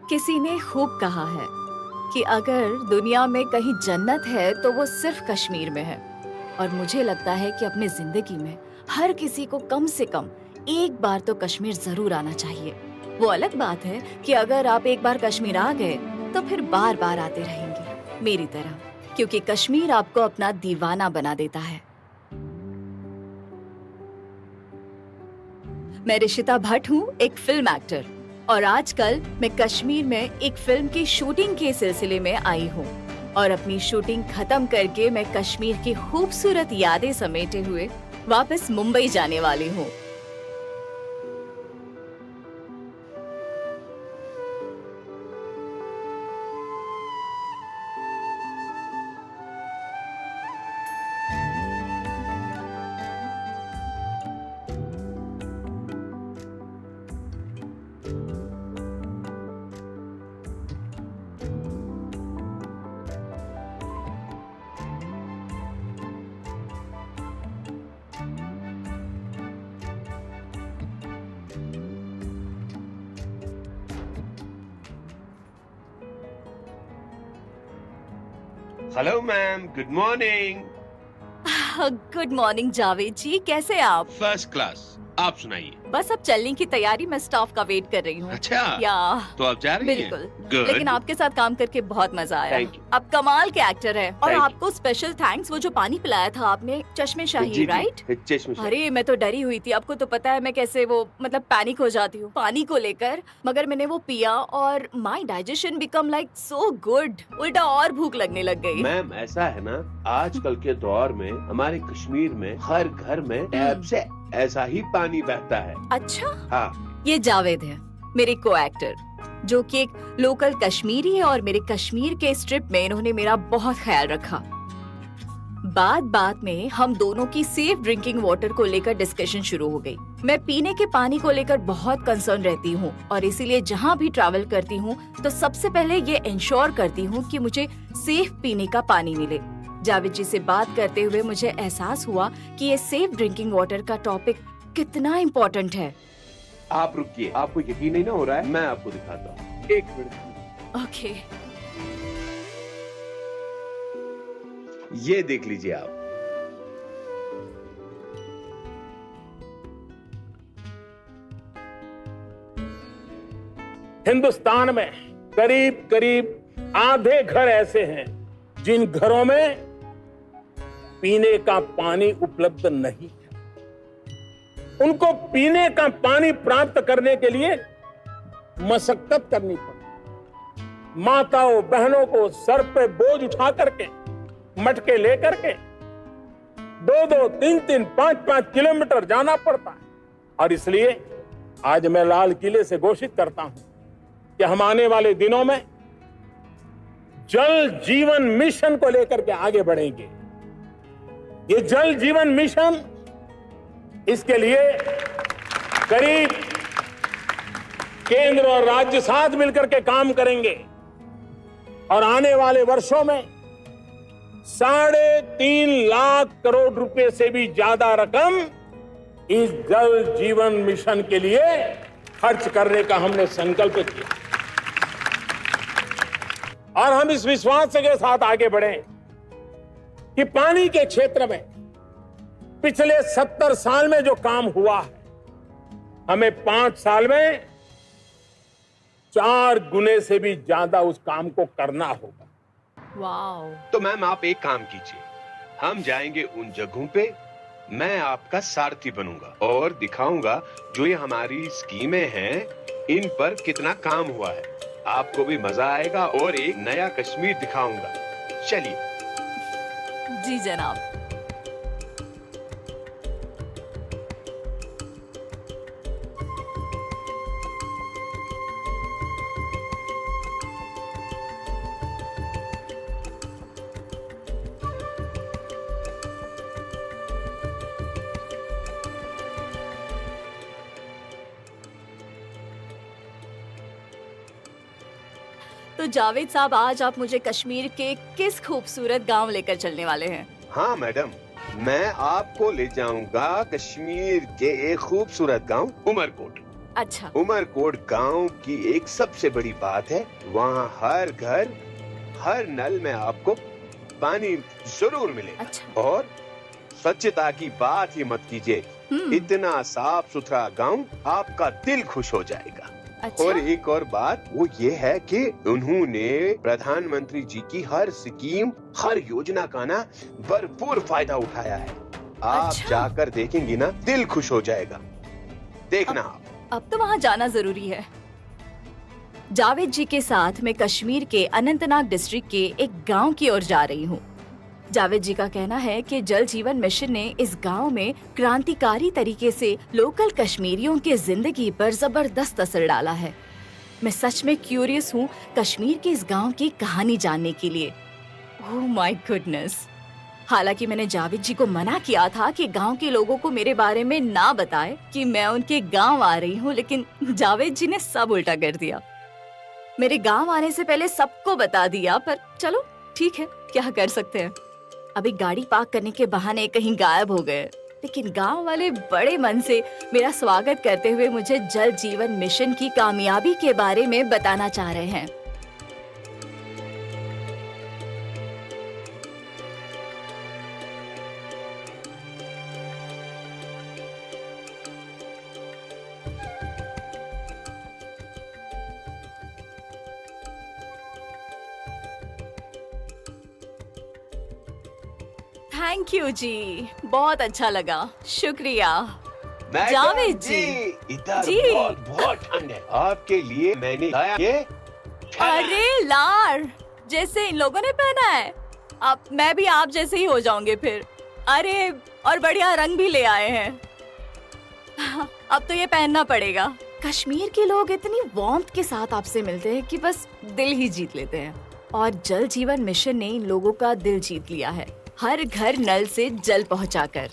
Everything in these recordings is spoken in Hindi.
किसी ने खूब कहा है कि अगर दुनिया में कहीं जन्नत है तो वो सिर्फ कश्मीर में है। और मुझे लगता है कि अपनी जिंदगी में हर किसी को कम से कम एक बार तो कश्मीर जरूर आना चाहिए। वो अलग बात है कि अगर आप एक बार कश्मीर आ गए तो फिर बार बार आते रहेंगे, मेरी तरह, क्योंकि कश्मीर आपको अपना दीवाना बना देता है। मैं ऋषिता भट्ट हूँ, एक फिल्म एक्टर, और आजकल मैं कश्मीर में एक फिल्म की शूटिंग के सिलसिले में आई हूँ। और अपनी शूटिंग खत्म करके मैं कश्मीर की खूबसूरत यादें समेटे हुए वापस मुंबई जाने वाली हूँ। Hello ma'am, good morning. Good morning Javed ji, कैसे आप? First class. आप सुनाइए। बस अब चलने की तैयारी, मैं स्टाफ का वेट कर रही हूँ। अच्छा, या तो आप जा रही हैं? बिल्कुल। Good. लेकिन आपके साथ काम करके बहुत मजा आया। Thank you. आप कमाल के एक्टर हैं। और Thank you. आपको स्पेशल थैंक्स, वो जो पानी पिलाया था आपने, चश्मे जी, शाही, जी, राइट? चश्मे शाही। अरे मैं तो डरी हुई थी, आपको तो पता है मैं कैसे वो पैनिक हो जाती हूँ पानी को लेकर। मगर मैंने वो पिया और my digestion become like so good, उल्टा और भूख लगने लग गई। मैम ऐसा है ना, आजकल के दौर में हमारे कश्मीर में हर घर में टैप से ऐसा ही पानी बहता है। अच्छा, हाँ, ये जावेद है, मेरे को एक्टर, जो कि एक लोकल कश्मीरी है, और मेरे कश्मीर के इस ट्रिप में इन्होंने मेरा बहुत ख्याल रखा। बात बात में हम दोनों की सेफ ड्रिंकिंग वाटर को लेकर डिस्कशन शुरू हो गई। मैं पीने के पानी को लेकर बहुत कंसर्न रहती हूँ, और इसीलिए जहाँ भी ट्रैवल करती हूँ तो सबसे पहले ये इंश्योर करती हूँ कि मुझे सेफ पीने का पानी मिले। जावेद जी से बात करते हुए मुझे एहसास हुआ कि ये सेफ ड्रिंकिंग वाटर का टॉपिक कितना इम्पोर्टेंट है। आप रुकिए, आपको यकीन नहीं ना हो रहा है, मैं आपको दिखाता हूँ। एक मिनट। ओके। ये देख लीजिए आप। हिंदुस्तान में करीब करीब आधे घर ऐसे हैं जिन घरों में पीने का पानी उपलब्ध नहीं है। उनको पीने का पानी प्राप्त करने के लिए मशक्कत करनी पड़ती। माताओं बहनों को सर पे बोझ उठा करके, मटके लेकर के 2-2, 3-3, 5-5 किलोमीटर जाना पड़ता है। और इसलिए आज मैं लाल किले से घोषित करता हूं कि हम आने वाले दिनों में जल जीवन मिशन को लेकर के आगे बढ़ेंगे। ये जल जीवन मिशन, इसके लिए करीब केंद्र और राज्य साथ मिलकर के काम करेंगे, और आने वाले वर्षों में 3.5 लाख करोड़ रुपए से भी ज्यादा रकम इस जल जीवन मिशन के लिए खर्च करने का हमने संकल्प किया। और हम इस विश्वास के साथ आगे बढ़े कि पानी के क्षेत्र में पिछले 70 साल में जो काम हुआ है, हमें 5 साल में 4 गुने से भी ज्यादा उस काम को करना होगा। वाओ। तो मैम आप एक काम कीजिए, हम जाएंगे उन जगहों पे, मैं आपका सारथी बनूंगा और दिखाऊंगा जो ये हमारी स्कीमें हैं इन पर कितना काम हुआ है। आपको भी मजा आएगा और एक नया कश्मीर दिखाऊंगा। चलिए। जी जनाब। तो जावेद साहब, आज आप मुझे कश्मीर के किस खूबसूरत गांव लेकर चलने वाले हैं? हाँ मैडम, मैं आपको ले जाऊंगा कश्मीर के एक खूबसूरत गांव उमरकोट। अच्छा। उमरकोट गांव की एक सबसे बड़ी बात है, वहाँ हर घर, हर नल में आपको पानी जरूर मिलेगा। अच्छा। और स्वच्छता की बात ही मत कीजिए, इतना साफ सुथरा गांव, आपका दिल खुश हो जाएगा। अच्छा। और एक और बात वो ये है कि उन्होंने प्रधानमंत्री जी की हर स्कीम, हर योजना का ना भरपूर फायदा उठाया है। आप अच्छा। जाकर देखेंगी ना, दिल खुश हो जाएगा, देखना आप। अब तो वहाँ जाना जरूरी है। जावेद जी के साथ मैं कश्मीर के अनंतनाग डिस्ट्रिक्ट के एक गांव की ओर जा रही हूँ। जावेद जी का कहना है कि जल जीवन मिशन ने इस गांव में क्रांतिकारी तरीके से लोकल कश्मीरियों की जिंदगी पर जबरदस्त असर डाला है। मैं सच में क्यूरियस हूँ कश्मीर के इस गांव की कहानी जानने के लिए। Oh my goodness. हालांकि मैंने जावेद जी को मना किया था कि गांव के लोगों को मेरे बारे में ना बताए कि मैं उनके गांव आ रही हूँ, लेकिन जावेद जी ने सब उल्टा कर दिया। मेरे गांव आने से पहले सबको बता दिया, पर चलो ठीक है, क्या कर सकते हैं। अभी गाड़ी पार्क करने के बहाने कहीं गायब हो गए, लेकिन गांव वाले बड़े मन से मेरा स्वागत करते हुए मुझे जल जीवन मिशन की कामयाबी के बारे में बताना चाह रहे हैं। थैंक यू जी, बहुत अच्छा लगा, शुक्रिया। मैडम जावेद जी। इधर जी। बहुत बहुत ठंड है, आपके लिए मैंने लाया ये अरे लार, जैसे इन लोगों ने पहना है, अब मैं भी आप जैसे ही हो जाऊंगे फिर। अरे और बढ़िया रंग भी ले आए हैं। अब तो ये पहनना पड़ेगा। कश्मीर के लोग इतनी वार्मथ के साथ आपसे मिलते हैं कि बस दिल ही जीत लेते हैं। और जल जीवन मिशन ने इन लोगों का दिल जीत लिया है, हर घर नल से जल पहुंचाकर।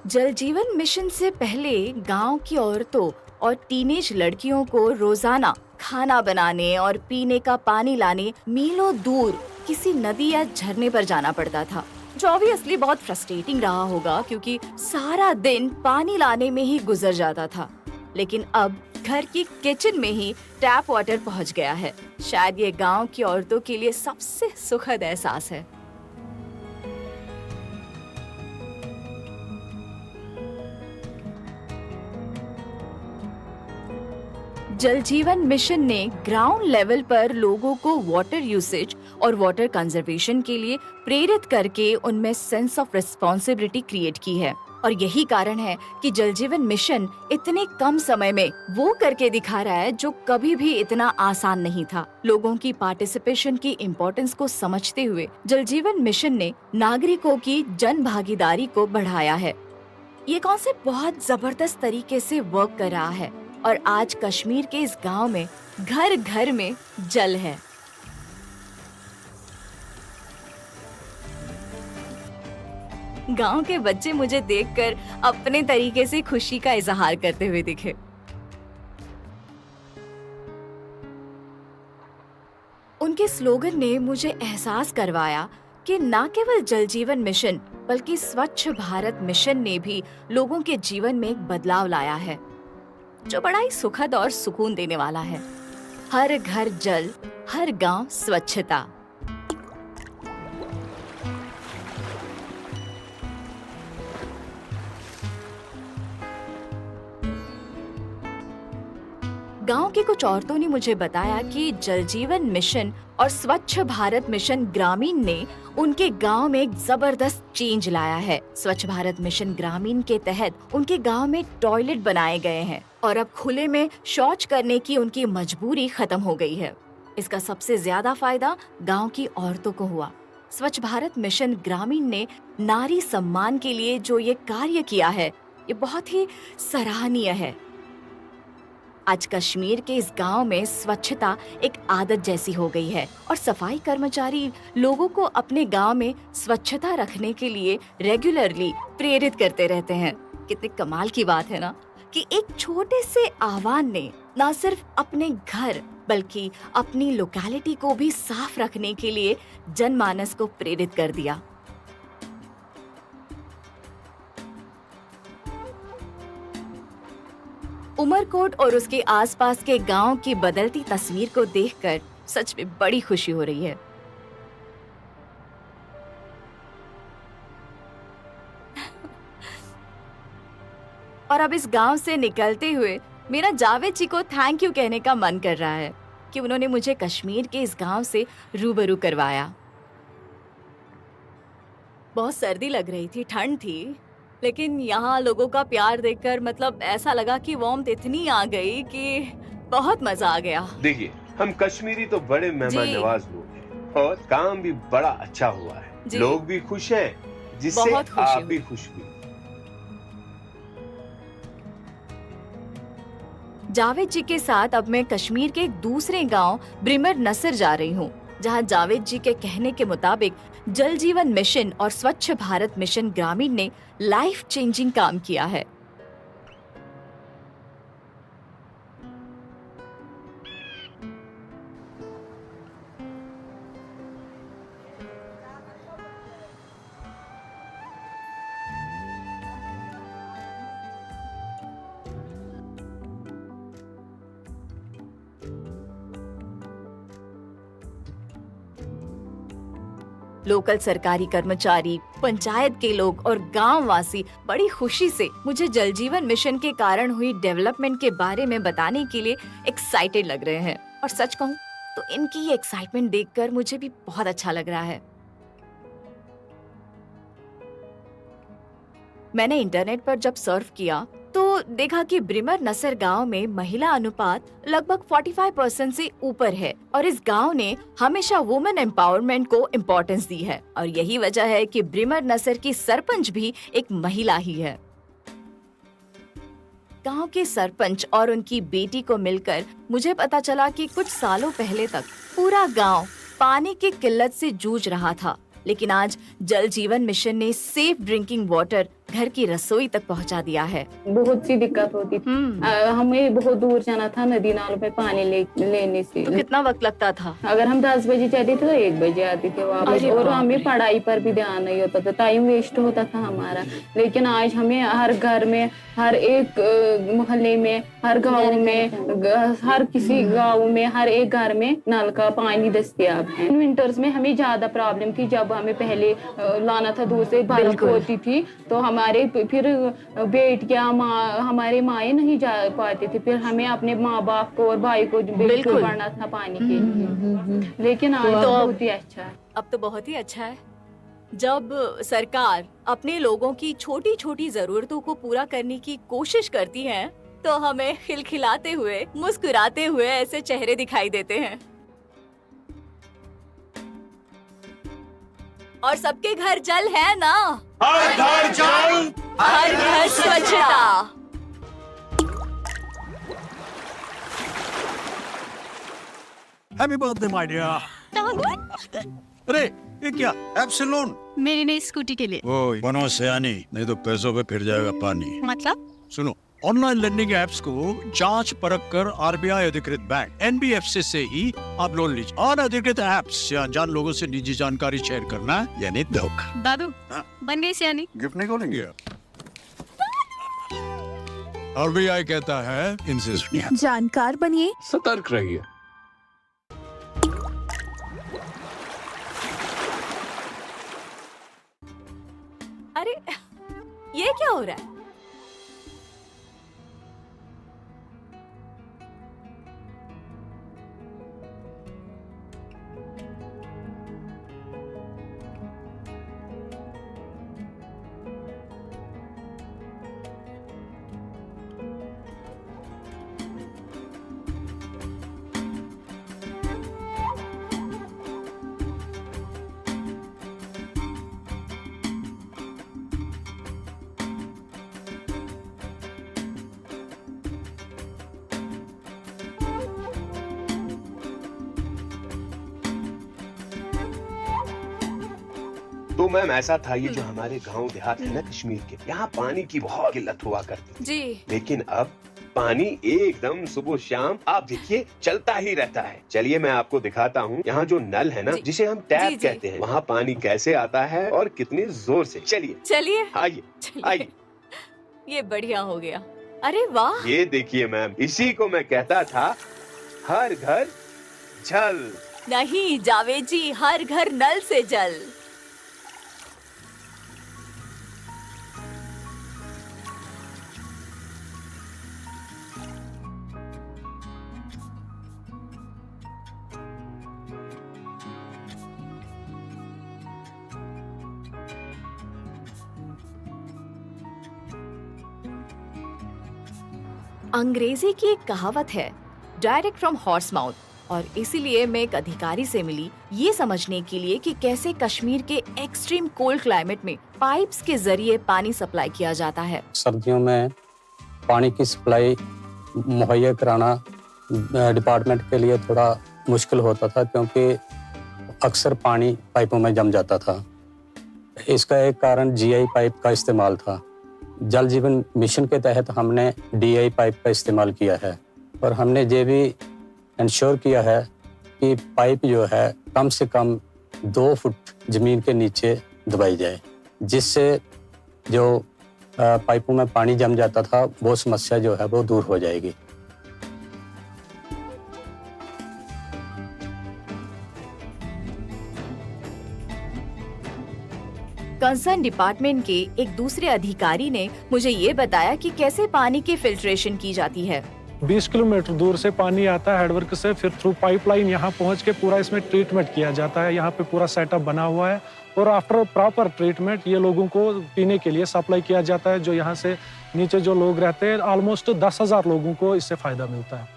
जल जीवन मिशन से पहले गांव की औरतों और टीनेज लड़कियों को रोजाना खाना बनाने और पीने का पानी लाने मीलों दूर किसी नदी या झरने पर जाना पड़ता था, जो ऑब्वियसली बहुत फ्रस्ट्रेटिंग रहा होगा क्योंकि सारा दिन पानी लाने में ही गुजर जाता था। लेकिन अब घर की किचन में ही टैप वाटर पहुंच गया है। शायद ये गांव की औरतों के लिए सबसे सुखद एहसास है। जल जीवन मिशन ने ग्राउंड लेवल पर लोगों को वाटर यूसेज और वाटर कंजर्वेशन के लिए प्रेरित करके उनमें सेंस ऑफ रिस्पॉन्सिबिलिटी क्रिएट की है। और यही कारण है कि जल जीवन मिशन इतने कम समय में वो करके दिखा रहा है जो कभी भी इतना आसान नहीं था। लोगों की पार्टिसिपेशन की इम्पोर्टेंस को समझते हुए जल जीवन मिशन ने नागरिकों की जन भागीदारी को बढ़ाया है। ये कॉन्सेप्ट बहुत जबरदस्त तरीके से वर्क कर रहा है और आज कश्मीर के इस गांव में घर घर में जल है। गांव के बच्चे मुझे देखकर अपने तरीके से खुशी का इजहार करते हुए दिखे। उनके स्लोगन ने मुझे एहसास करवाया कि न केवल जल जीवन मिशन बल्कि स्वच्छ भारत मिशन ने भी लोगों के जीवन में एक बदलाव लाया है, जो बड़ा ही सुखद और सुकून देने वाला है। हर घर जल, हर गांव स्वच्छता। गांव की कुछ औरतों ने मुझे बताया कि जल जीवन मिशन और स्वच्छ भारत मिशन ग्रामीण ने उनके गांव में एक जबरदस्त चेंज लाया है। स्वच्छ भारत मिशन ग्रामीण के तहत उनके गांव में टॉयलेट बनाए गए हैं और अब खुले में शौच करने की उनकी मजबूरी खत्म हो गई है। इसका सबसे ज्यादा फायदा गांव की औरतों को हुआ। स्वच्छ भारत मिशन ग्रामीण ने नारी सम्मान के लिए जो ये कार्य किया है, ये बहुत ही सराहनीय है। आज कश्मीर के इस गांव में स्वच्छता एक आदत जैसी हो गई है और सफाई कर्मचारी लोगों को अपने गांव में स्वच्छता रखने के लिए रेगुलरली प्रेरित करते रहते हैं। कितनी कमाल की बात है ना कि एक छोटे से आह्वान ने न सिर्फ अपने घर बल्कि अपनी लोकेलिटी को भी साफ रखने के लिए जनमानस को प्रेरित कर दिया। उमरकोट और उसके आसपास के गांव की बदलती तस्वीर को देखकर सच में बड़ी खुशी हो रही है। और अब इस गांव से निकलते हुए मेरा जावेद जी को थैंक यू कहने का मन कर रहा है कि उन्होंने मुझे कश्मीर के इस गांव से रूबरू करवाया। बहुत सर्दी लग रही थी, ठंड थी, लेकिन यहाँ लोगों का प्यार देखकर मतलब ऐसा लगा कि वार्मथ इतनी आ गई कि बहुत मजा आ गया। देखिए, हम कश्मीरी तो बड़े मेहमान जी। नवाज लोग हैं और काम भी बड़ा अच्छा हुआ है। जी। लोग भी खुश हैं, जिससे बहुत खुशी आप हुई। भी खुश हुई। जावेद जी के साथ अब मैं कश्मीर के एक दूसरे गांव ब्रिमर नसर जा रही हूँ, जहाँ जावेद जी के कहने के मुताबिक जल जीवन मिशन और स्वच्छ भारत मिशन ग्रामीण ने लाइफ चेंजिंग काम किया है। लोकल सरकारी कर्मचारी, पंचायत के लोग और गांव वासी बड़ी खुशी से मुझे जल जीवन मिशन के कारण हुई डेवलपमेंट के बारे में बताने के लिए एक्साइटेड लग रहे हैं। और सच कहूं तो इनकी ये एक्साइटमेंट देखकर मुझे भी बहुत अच्छा लग रहा है। मैंने इंटरनेट पर जब सर्फ किया तो देखा कि ब्रिमर नसर गांव में महिला अनुपात लगभग 45% से ऊपर है और इस गांव ने हमेशा वुमेन एम्पावरमेंट को इम्पोर्टेंस दी है और यही वजह है कि ब्रिमर नसर की सरपंच भी एक महिला ही है। गांव के सरपंच और उनकी बेटी को मिलकर मुझे पता चला कि कुछ सालों पहले तक पूरा गांव पानी की किल्लत से जूझ रहा था, लेकिन आज जल जीवन मिशन ने सेफ ड्रिंकिंग वाटर घर की रसोई तक पहुंचा दिया है। बहुत सी दिक्कत होती थी। हमें बहुत दूर जाना था नदी नालों पे पानी लेने से। तो कितना वक्त लगता था? अगर हम 10 बजे जाते थे तो 1 बजे आते थे वापस। अरे और बाप हमें रे। पढ़ाई पर भी ध्यान नहीं होता था, टाइम वेस्ट होता था हमारा। लेकिन आज हमें हर घर में, हर एक मोहल्ले में, हर गाँव में, हर किसी गाँव में, हर एक घर में नल का पानी दस्तियाब है। विंटर्स में हमें ज्यादा प्रॉब्लम थी, जब हमें पहले लाना था दूर से, बर्फ बिल्कुल। होती थी तो हमारे फिर बेटियां हमारे माए नहीं जा पाते थे, फिर हमें अपने माँ बाप को और भाई को बिल्कुल। बिल्कुल पड़ना था पानी के लिए। लेकिन आज तो तो बहुत ही अच्छा है। अब तो बहुत ही अच्छा है। जब सरकार अपने लोगों की छोटी छोटी जरूरतों को पूरा करने की कोशिश करती है तो हमें खिलखिलाते हुए, मुस्कुराते हुए ऐसे चेहरे दिखाई देते हैं। और सबके घर जल है ना? हर घर जल, हर घर स्वच्छता। Happy birthday my dear. अरे ये क्या? एप्सिलॉन मेरी नई स्कूटी के लिए। ओ बनो सयानी, नहीं तो पैसों पे फिर जाएगा पानी। मतलब? सुनो, ऑनलाइन लर्निंग ऐप्स को जांच परख कर आरबीआई अधिकृत बैंक एनबीएफसी से ही आप लोन लीजिए। और अधिकृत ऐप्स या अनजान लोगों से निजी जानकारी शेयर करना यानी धोखा। दादू हाँ? बन गई सियानी। गिफ्ट नहीं खोलेंगे? आरबीआई कहता है इनसे सुनिए। जानकार बनिए, सतर्क रहिए। अरे ये क्या हो रहा है? तो मैम ऐसा था, ये जो हमारे गांव देहात है ना कश्मीर के, यहाँ पानी की बहुत किल्लत हुआ करती थी। जी। लेकिन अब पानी एकदम सुबह शाम आप देखिए चलता ही रहता है। चलिए मैं आपको दिखाता हूँ, यहाँ जो नल है ना, जी। जिसे हम टैप जी, जी। कहते हैं, वहाँ पानी कैसे आता है और कितनी जोर से। चलिए चलिए आइए चलिए। आइए। ये बढ़िया हो गया। अरे वाह, ये देखिए मैम, इसी को मैं कहता था, हर घर जल। नहीं जावेद जी, हर घर नल से जल। अंग्रेजी की एक कहावत है, डायरेक्ट फ्रॉम हॉर्स माउथ, और इसीलिए मैं एक अधिकारी से मिली ये समझने के लिए कि कैसे कश्मीर के एक्सट्रीम कोल्ड क्लाइमेट में पाइप्स के जरिए पानी सप्लाई किया जाता है। सर्दियों में पानी की सप्लाई मुहैया कराना डिपार्टमेंट के लिए थोड़ा मुश्किल होता था, क्योंकि अक्सर पानी पाइपों में जम जाता था। इसका एक कारण जीआई पाइप का इस्तेमाल था। जल जीवन मिशन के तहत हमने डीआई पाइप का इस्तेमाल किया है, और हमने ये भी इंश्योर किया है कि पाइप जो है कम से कम 2 फुट जमीन के नीचे दबाई जाए, जिससे जो पाइपों में पानी जम जाता था वो समस्या जो है वो दूर हो जाएगी। कंसर्न डिपार्टमेंट के एक दूसरे अधिकारी ने मुझे ये बताया कि कैसे पानी की फिल्ट्रेशन की जाती है। 20 किलोमीटर दूर से पानी आता है हेडवर्क से, फिर थ्रू पाइपलाइन यहाँ पहुँच के पूरा इसमें ट्रीटमेंट किया जाता है। यहाँ पे पूरा सेटअप बना हुआ है, और आफ्टर प्रॉपर ट्रीटमेंट ये लोगों को पीने के लिए सप्लाई किया जाता है। जो यहाँ से नीचे जो लोग रहते हैं, ऑलमोस्ट 10,000 लोगों को इससे फायदा मिलता है।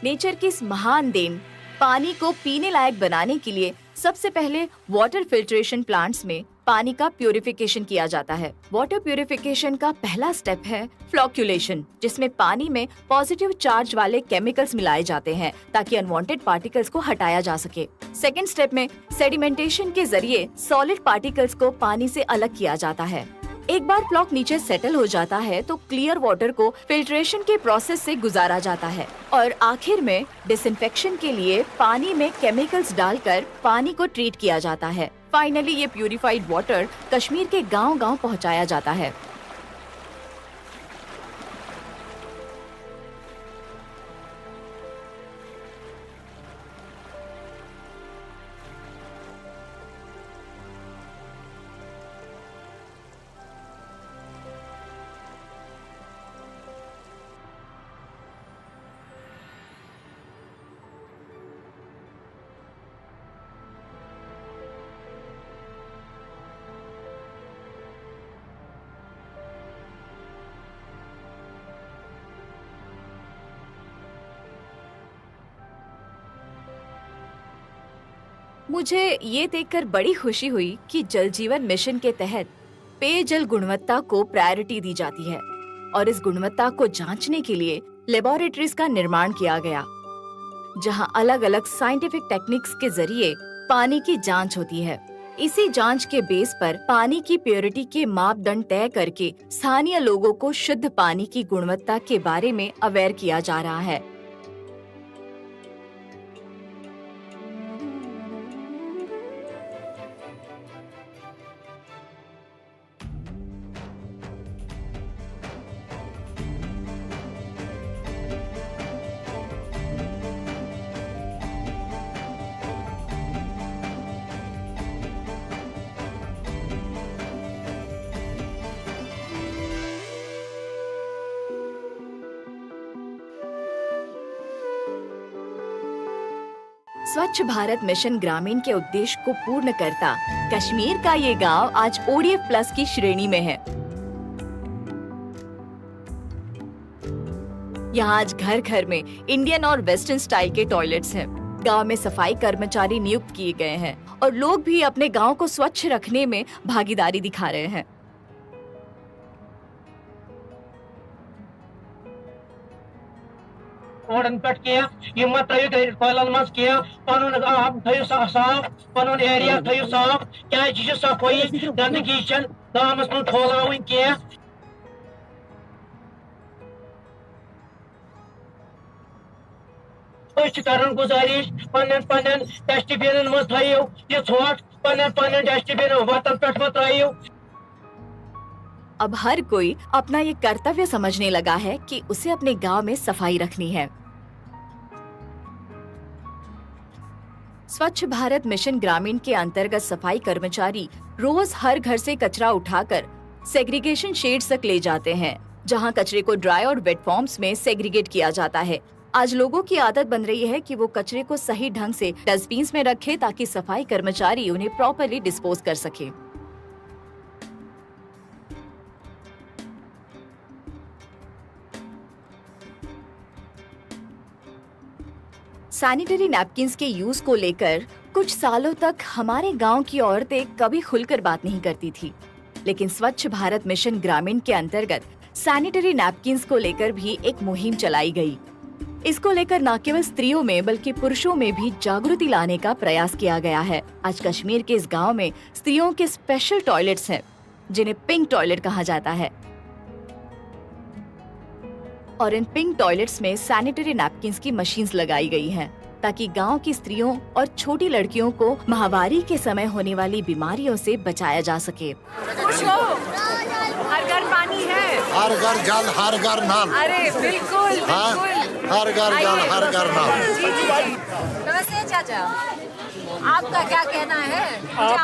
नेचर की इस महान देन पानी को पीने लायक बनाने के लिए सबसे पहले वाटर फिल्ट्रेशन प्लांट्स में पानी का प्यूरिफिकेशन किया जाता है। वाटर प्यूरिफिकेशन का पहला स्टेप है फ्लोक्यूलेशन, जिसमें पानी में पॉजिटिव चार्ज वाले केमिकल्स मिलाए जाते हैं ताकि अनवांटेड पार्टिकल्स को हटाया जा सके। सेकेंड स्टेप में सेडिमेंटेशन के जरिए सॉलिड पार्टिकल्स को पानी से अलग किया जाता है। एक बार फ्लॉक नीचे सेटल हो जाता है तो क्लियर वाटर को फिल्ट्रेशन के प्रोसेस से गुजारा जाता है, और आखिर में डिसइंफेक्शन के लिए पानी में केमिकल्स डालकर पानी को ट्रीट किया जाता है। फाइनली ये प्यूरिफाइड वाटर कश्मीर के गांव-गांव पहुंचाया जाता है। मुझे ये देखकर बड़ी खुशी हुई कि जल जीवन मिशन के तहत पेयजल गुणवत्ता को प्रायोरिटी दी जाती है, और इस गुणवत्ता को जांचने के लिए लेबोरेटरीज का निर्माण किया गया, जहां अलग अलग साइंटिफिक टेक्निक्स के जरिए पानी की जांच होती है। इसी जांच के बेस पर पानी की प्योरिटी के मापदंड तय करके स्थानीय लोगों को शुद्ध पानी की गुणवत्ता के बारे में अवेयर किया जा रहा है। स्वच्छ भारत मिशन ग्रामीण के उद्देश्य को पूर्ण करता कश्मीर का ये गांव आज ODF प्लस की श्रेणी में है। यहाँ आज घर घर में इंडियन और वेस्टर्न स्टाइल के टॉयलेट्स हैं। गांव में सफाई कर्मचारी नियुक्त किए गए हैं, और लोग भी अपने गांव को स्वच्छ रखने में भागीदारी दिखा रहे हैं। ओडन पे मत थो कॉलन मज कह पन आब थो साफ पन एरिया थो साफ क्या सफाई गंदगी गाँवस मन फैलावन कह गुजारिश पन डस्टबिन मज थो यह ोट पन डस्टबिन वतन पे मत त्रो अब हर कोई अपना ये कर्तव्य समझने लगा है कि उसे अपने गांव में सफाई रखनी है। स्वच्छ भारत मिशन ग्रामीण के अंतर्गत सफाई कर्मचारी रोज हर घर से कचरा उठाकर सेग्रीगेशन शेड्स तक ले जाते हैं, जहां कचरे को ड्राई और वेट फॉर्म्स में सेग्रीगेट किया जाता है। आज लोगों की आदत बन रही है कि वो कचरे को सही ढंग से डस्टबिन्स में रखें ताकि सफाई कर्मचारी उन्हें प्रॉपर्ली डिस्पोज कर सके। सैनिटरी नैपकिन्स के यूज को लेकर कुछ सालों तक हमारे गांव की औरतें कभी खुलकर बात नहीं करती थी, लेकिन स्वच्छ भारत मिशन ग्रामीण के अंतर्गत सैनिटरी नैपकिन्स को लेकर भी एक मुहिम चलाई गई। इसको लेकर न केवल स्त्रियों में बल्कि पुरुषों में भी जागृति लाने का प्रयास किया गया है। आज कश्मीर के इस गांव में स्त्रियों के स्पेशल टॉयलेट्स हैं, जिन्हें पिंक टॉयलेट कहा जाता है, और इन पिंक टॉयलेट्स में सैनिटरी नैपकिन्स की मशीन्स लगाई गई हैं, ताकि गांव की स्त्रियों और छोटी लड़कियों को माहवारी के समय होने वाली बीमारियों से बचाया जा सके। हर घर पानी है, हर घर जल, हर घर नल। अरे बिल्कुल बिल्कुल। हर घर जल, हर घर नल। नमस्ते चाचा, आपका क्या कहना है?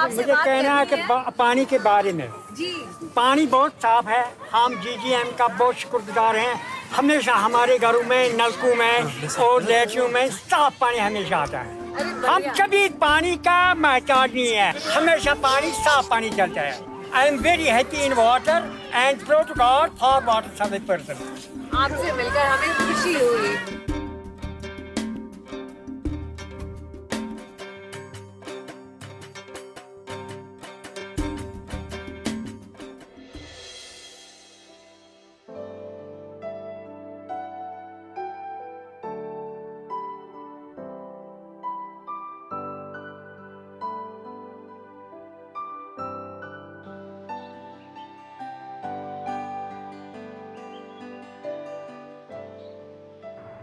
मुझे कहना है कि पानी के बारे में जी, पानी बहुत साफ है। हम GGM का बहुत शुक्रगुजार हैं। हमेशा हमारे घरों में, नलकों में और लैट्रिनों में साफ पानी हमेशा आता है। हम कभी पानी का महताज नहीं है, हमेशा पानी साफ पानी चलता है। I am very happy in water and pray to God for water service person. आपसे मिलकर हमें खुशी हुई।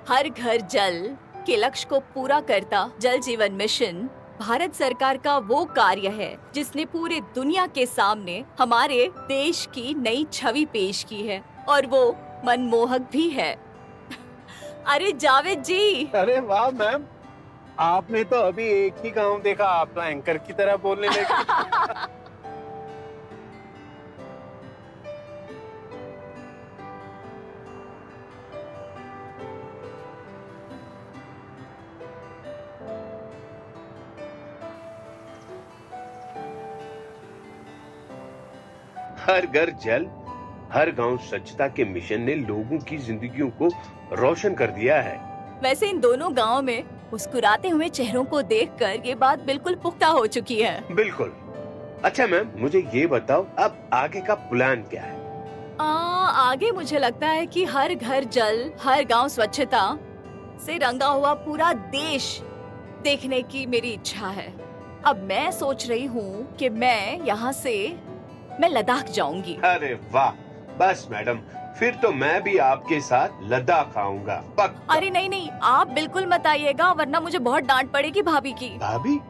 हर घर जल के लक्ष्य को पूरा करता जल जीवन मिशन भारत सरकार का वो कार्य है जिसने पूरे दुनिया के सामने हमारे देश की नई छवि पेश की है, और वो मनमोहक भी है। अरे जावेद जी। अरे वाह मैम, आपने तो अभी एक ही गांव देखा, आप तो एंकर की तरह बोलने लगे। हर घर जल, हर गांव स्वच्छता के मिशन ने लोगों की जिंदगियों को रोशन कर दिया है। वैसे इन दोनों गांव में मुस्कुराते हुए चेहरों को देखकर ये बात बिल्कुल पुख्ता हो चुकी है। बिल्कुल। अच्छा मैम, मुझे ये बताओ अब आगे का प्लान क्या है? आगे मुझे लगता है कि हर घर जल, हर गांव स्वच्छता से रंगा हुआ पूरा देश देखने की मेरी इच्छा है। अब मैं सोच रही हूँ कि मैं लद्दाख जाऊंगी। अरे वाह, बस मैडम, फिर तो मैं भी आपके साथ लद्दाख आऊंगा पक्का। अरे नहीं, आप बिल्कुल मत आइएगा, वरना मुझे बहुत डांट पड़ेगी भाभी की। भाभी?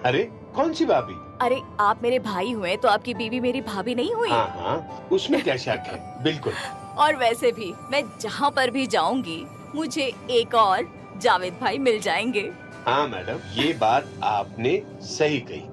अरे कौन सी भाभी? अरे आप मेरे भाई हुए तो आपकी बीवी मेरी भाभी नहीं हुई? हाँ, उसमें क्या शक है, बिल्कुल। और वैसे भी मैं जहाँ पर भी जाऊंगी मुझे एक और जावेद भाई मिल जाएंगे। हाँ मैडम, ये बात आपने सही कही।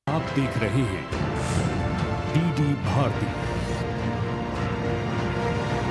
आप देख रहे हैं DD भारती।